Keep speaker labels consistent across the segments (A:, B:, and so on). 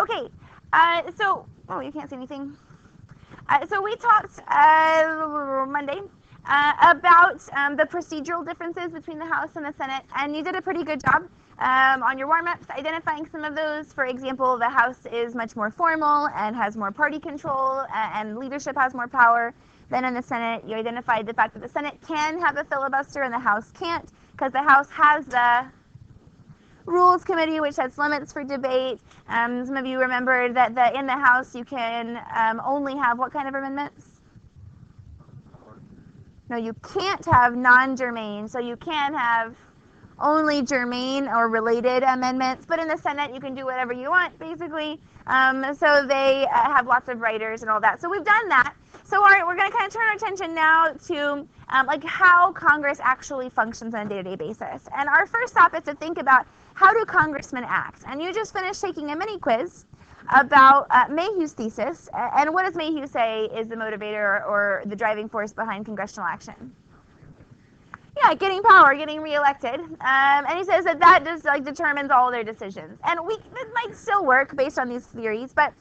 A: Okay, oh, you can't see anything. So we talked Monday about the procedural differences between the House and the Senate, and you did a pretty good job on your warm-ups identifying some of those. For example, the House is much more formal and has more party control, and leadership has more power than in the Senate. You identified the fact that the Senate can have a filibuster and the House can't, because the House has the Rules Committee, which sets limits for debate. Some of you remember that in the House you can only have what kind of amendments? No, you can't have non-germane, so you can have only germane or related amendments, but in the Senate you can do whatever you want, basically. So they have lots of writers and all that. So we've done that. So we're going to kind of turn our attention now to like how Congress actually functions on a day-to-day basis. And our first stop is to think about, how do congressmen act? And you just finished taking a mini quiz about Mayhew's thesis. And what does Mayhew say is the motivator or the driving force behind congressional action? Yeah, getting power, getting reelected. And he says that just like determines all their decisions. And it might still work based on these theories, but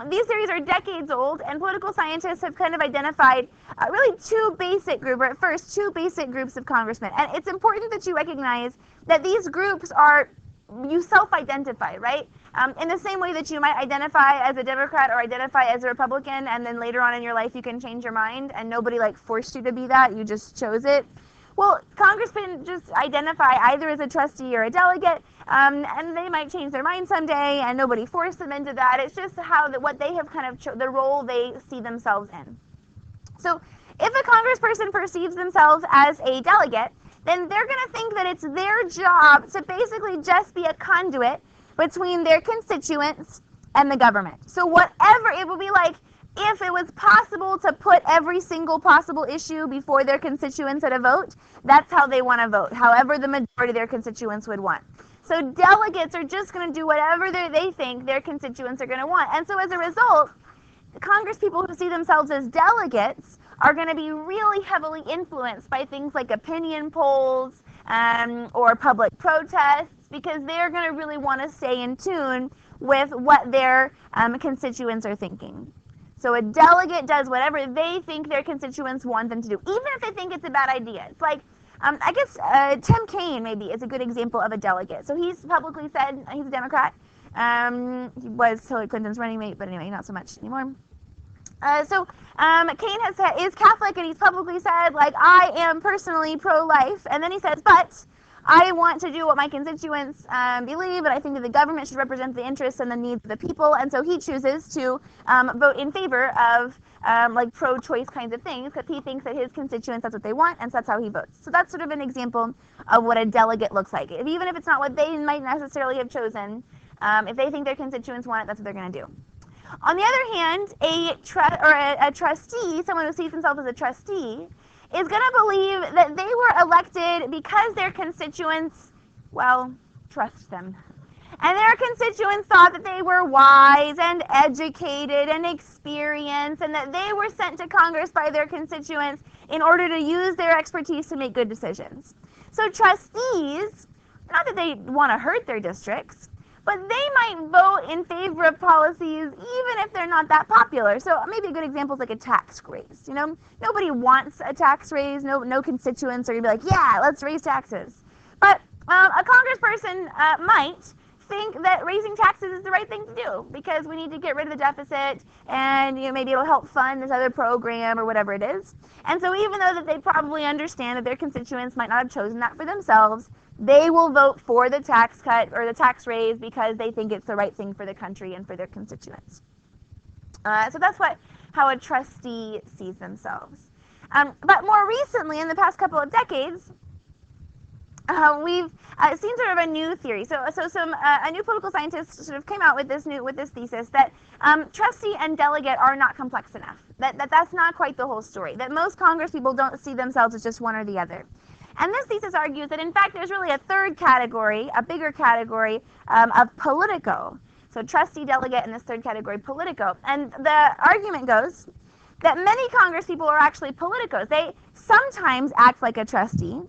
A: these theories are decades old, and political scientists have kind of identified really two basic groups of congressmen. And it's important that you recognize that these groups are, you self-identify, right? In the same way that you might identify as a Democrat or identify as a Republican, and then later on in your life you can change your mind, and nobody like forced you to be that, you just chose it. Well, congressmen just identify either as a trustee or a delegate, and they might change their mind someday, and nobody forced them into that. It's just what they have kind of the role they see themselves in. So if a congressperson perceives themselves as a delegate, then they're going to think that it's their job to basically just be a conduit between their constituents and the government. So whatever, it will be like if it was possible to put every single possible issue before their constituents at a vote, that's how they want to vote, however the majority of their constituents would want. So delegates are just going to do whatever they think their constituents are going to want. And so as a result, Congress people who see themselves as delegates are going to be really heavily influenced by things like opinion polls or public protests, because they're going to really want to stay in tune with what their constituents are thinking. So a delegate does whatever they think their constituents want them to do, even if they think it's a bad idea. It's like, I guess Tim Kaine maybe is a good example of a delegate. So he's publicly said, he's a Democrat. He was Hillary Clinton's running mate, but anyway, not so much anymore. Kaine is Catholic, and he's publicly said, like, I am personally pro-life. And then he says, but I want to do what my constituents believe, and I think that the government should represent the interests and the needs of the people. And so he chooses to vote in favor of like pro-choice kinds of things, because he thinks that his constituents, that's what they want, and so that's how he votes. So that's sort of an example of what a delegate looks like. Even if it's not what they might necessarily have chosen, if they think their constituents want it, that's what they're going to do. On the other hand, a trustee, someone who sees themselves as a trustee, is going to believe that they were elected because their constituents, well, trust them. And their constituents thought that they were wise and educated and experienced, and that they were sent to Congress by their constituents in order to use their expertise to make good decisions. So trustees, not that they want to hurt their districts, but they might vote in favor of policies even if they're not that popular. So maybe a good example is like a tax raise. You know, nobody wants a tax raise. No constituents are going to be like, yeah, let's raise taxes. But a congressperson might think that raising taxes is the right thing to do because we need to get rid of the deficit, and maybe it'll help fund this other program or whatever it is. And so even though that they probably understand that their constituents might not have chosen that for themselves, they will vote for the tax cut or the tax raise because they think it's the right thing for the country and for their constituents. So that's how a trustee sees themselves. But more recently, in the past couple of decades, we've seen sort of a new theory. A new political scientist sort of came out with this thesis that trustee and delegate are not complex enough. That's not quite the whole story. That most Congress people don't see themselves as just one or the other. And this thesis argues that, in fact, there's really a third category, a bigger category of politico. So trustee, delegate, and this third category, politico. And the argument goes that many Congress people are actually politicos. They sometimes act like a trustee,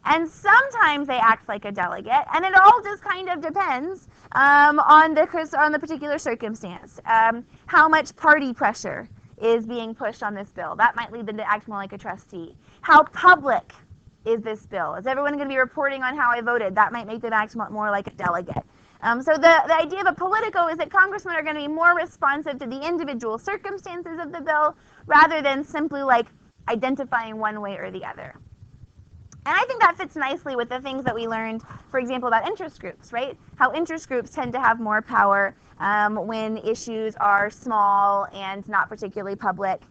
A: and sometimes they act like a delegate, and it all just kind of depends on the particular circumstance. How much party pressure is being pushed on this bill? That might lead them to act more like a trustee. How public is this bill? Is everyone going to be reporting on how I voted? That might make them act more like a delegate. So the idea of a politico is that congressmen are going to be more responsive to the individual circumstances of the bill rather than simply like identifying one way or the other. And I think that fits nicely with the things that we learned, for example, about interest groups, right? How interest groups tend to have more power when issues are small and not particularly public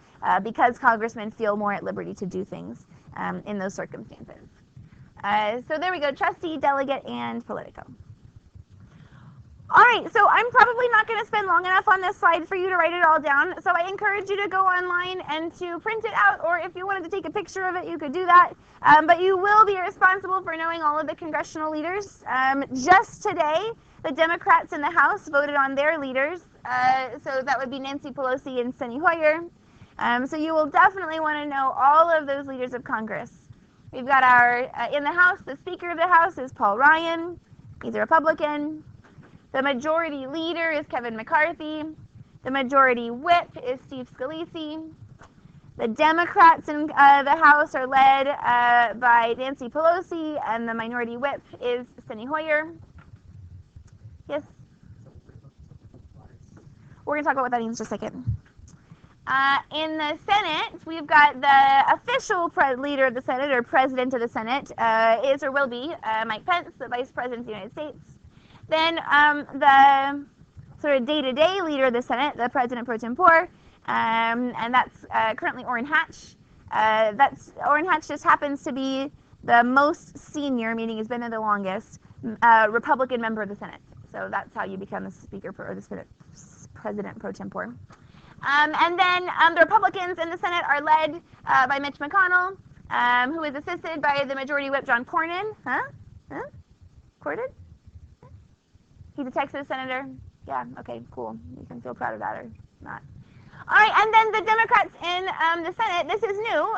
A: because congressmen feel more at liberty to do things in those circumstances. So there we go, trustee, delegate, and politico. All right, so I'm probably not going to spend long enough on this slide for you to write it all down, so I encourage you to go online and to print it out, or if you wanted to take a picture of it, you could do that. But you will be responsible for knowing all of the congressional leaders. Just today, the Democrats in the House voted on their leaders, so that would be Nancy Pelosi and Steny Hoyer. So you will definitely want to know all of those leaders of Congress. We've got our, in the House, the Speaker of the House is Paul Ryan. He's a Republican. The Majority Leader is Kevin McCarthy. The Majority Whip is Steve Scalise. The Democrats in the House are led by Nancy Pelosi, and the Minority Whip is Steny Hoyer. Yes? We're going to talk about what that means in just a second. In the Senate, we've got the official leader of the Senate, or president of the Senate, is or will be Mike Pence, the Vice President of the United States. Then the sort of day-to-day leader of the Senate, the President pro tempore, and that's currently Orrin Hatch. Orrin Hatch just happens to be the most senior, meaning he's been there the longest, Republican member of the Senate. So that's how you become the Speaker or the Senate President pro tempore. And then the Republicans in the Senate are led by Mitch McConnell, who is assisted by the Majority Whip John Cornyn. Cornyn? He's a Texas senator. Yeah, okay, cool. You can feel proud of that or not. All right, and then the Democrats in the Senate, this is new.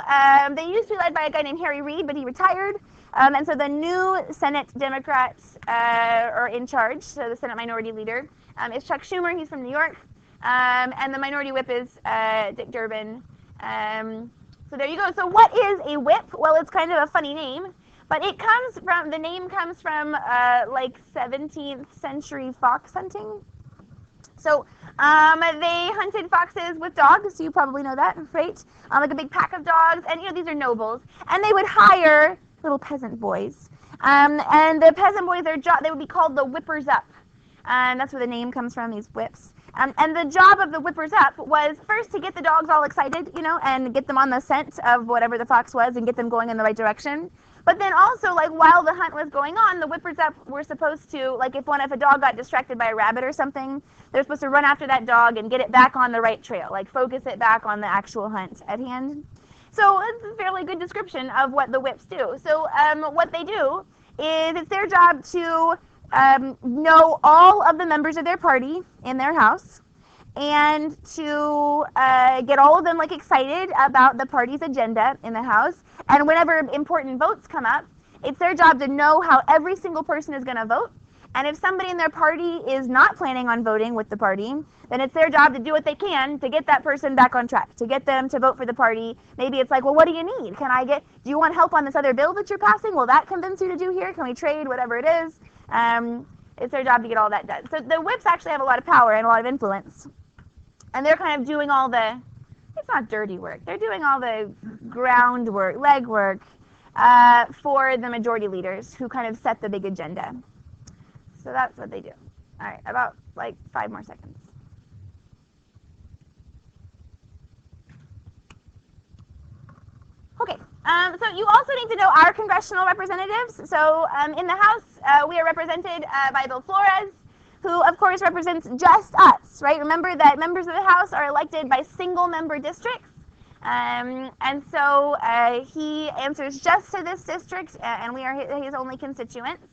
A: They used to be led by a guy named Harry Reid, but he retired. And so the new Senate Democrats are in charge. So the Senate Minority Leader is Chuck Schumer. He's from New York. And the Minority Whip is Dick Durbin. So there you go. So what is a whip? Well, it's kind of a funny name. But it comes from, the name comes from like 17th century fox hunting. So they hunted foxes with dogs, you probably know that, right? Like a big pack of dogs, and you know, these are nobles. And they would hire little peasant boys. And the peasant boys, they would be called the whippers up. And that's where the name comes from, these whips. And the job of the whippers up was first to get the dogs all excited, you know, and get them on the scent of whatever the fox was and get them going in the right direction. But then also, like, while the hunt was going on, the whippers up were supposed to, like, if a dog got distracted by a rabbit or something, they're supposed to run after that dog and get it back on the right trail, like, focus it back on the actual hunt at hand. So it's a fairly good description of what the whips do. So what they do is it's their job to know all of the members of their party in their house and to get all of them, like, excited about the party's agenda in the house. And whenever important votes come up, it's their job to know how every single person is going to vote. And if somebody in their party is not planning on voting with the party, then it's their job to do what they can to get that person back on track, to get them to vote for the party. Maybe it's like, well, what do you need? Do you want help on this other bill that you're passing? Will that convince you to do here? Can we trade? Whatever it is. It's their job to get all that done. So the whips actually have a lot of power and a lot of influence. And they're kind of doing all the, it's not dirty work, they're doing all the groundwork, legwork for the majority leaders who kind of set the big agenda. So that's what they do. All right, about like 5 more seconds. Okay, so you also need to know our congressional representatives. So in the House, we are represented by Bill Flores, who of course represents just us, right? Remember that members of the House are elected by single-member districts. And so he answers just to this district, and we are his only constituents.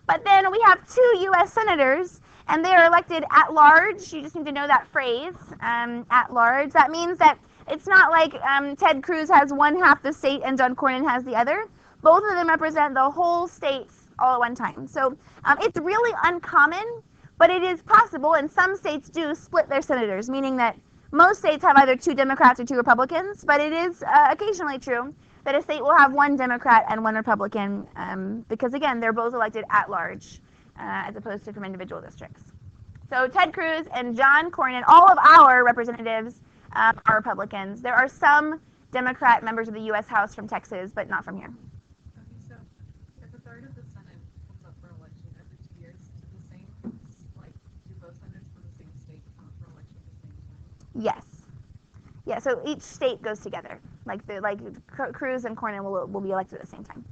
A: But then we have 2 U.S. senators, and they are elected at large. You just need to know that phrase, at large. That means that it's not like Ted Cruz has one half the state and John Cornyn has the other. Both of them represent the whole state all at one time. So it's really uncommon But it is possible, and some states do split their senators, meaning that most states have either 2 Democrats or 2 Republicans, but it is occasionally true that a state will have 1 Democrat and 1 Republican, because again, they're both elected at large, as opposed to from individual districts. So Ted Cruz and John Cornyn, all of our representatives are Republicans. There are some Democrat members of the U.S. House from Texas, but not from here.
B: Okay, so if a third of the Senate comes up for election every 2 years, do the same, like, do both senators from the same state come up for election at the same time?
A: Yes. Yeah, so each state goes together. Like Cruz and Cornyn will be elected at the same time.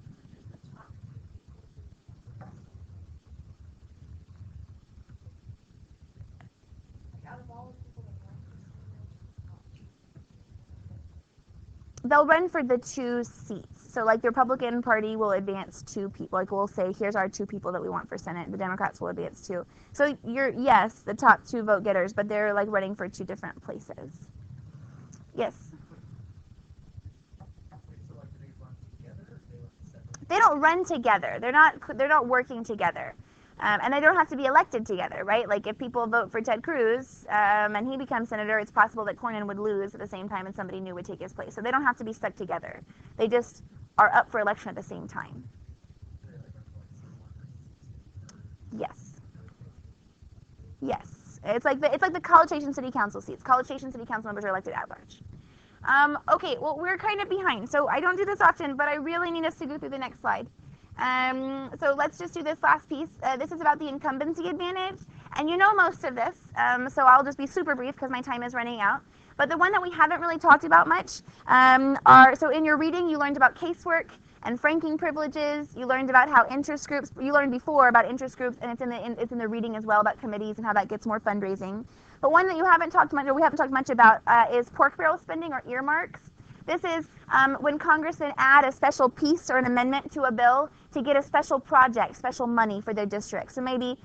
A: They'll run for the 2 seats. So like the Republican Party will advance 2 people. Like we'll say, here's our 2 people that we want for Senate. The Democrats will advance 2. So yes, the top 2 vote getters, but they're like running for 2 different places. Yes. They don't run together. They're not working together. And they don't have to be elected together, right? Like if people vote for Ted Cruz and he becomes senator, it's possible that Cornyn would lose at the same time and somebody new would take his place. So they don't have to be stuck together. They just are up for election at the same time. Yes. Yes. It's like the College Station City Council seats. College Station City Council members are elected at large. Okay, well, we're kind of behind. So I don't do this often, but I really need us to go through the next slide. So let's just do this last piece. This is about the incumbency advantage. And you know most of this, so I'll just be super brief because my time is running out. But the one that we haven't really talked about much so in your reading, you learned about casework and franking privileges. You learned about how interest groups, you learned before about interest groups, and it's in the reading as well about committees and how that gets more fundraising. But one that we haven't talked much about is pork barrel spending or earmarks. This is when congressmen add a special piece or an amendment to a bill to get a special project, special money for their district. So maybe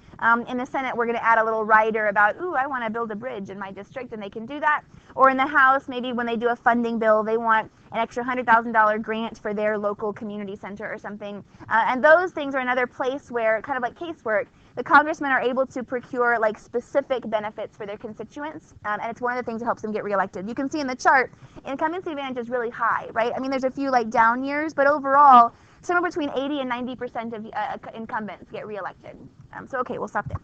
A: in the Senate, we're going to add a little rider about, ooh, I want to build a bridge in my district, and they can do that. Or in the House, maybe when they do a funding bill, they want an extra $100,000 grant for their local community center or something. And those things are another place where, kind of like casework, the congressmen are able to procure like specific benefits for their constituents, and it's one of the things that helps them get reelected. You can see in the chart, incumbency advantage is really high, right? I mean, there's a few like down years, but overall, somewhere between 80 and 90% of incumbents get reelected. So okay, we'll stop there.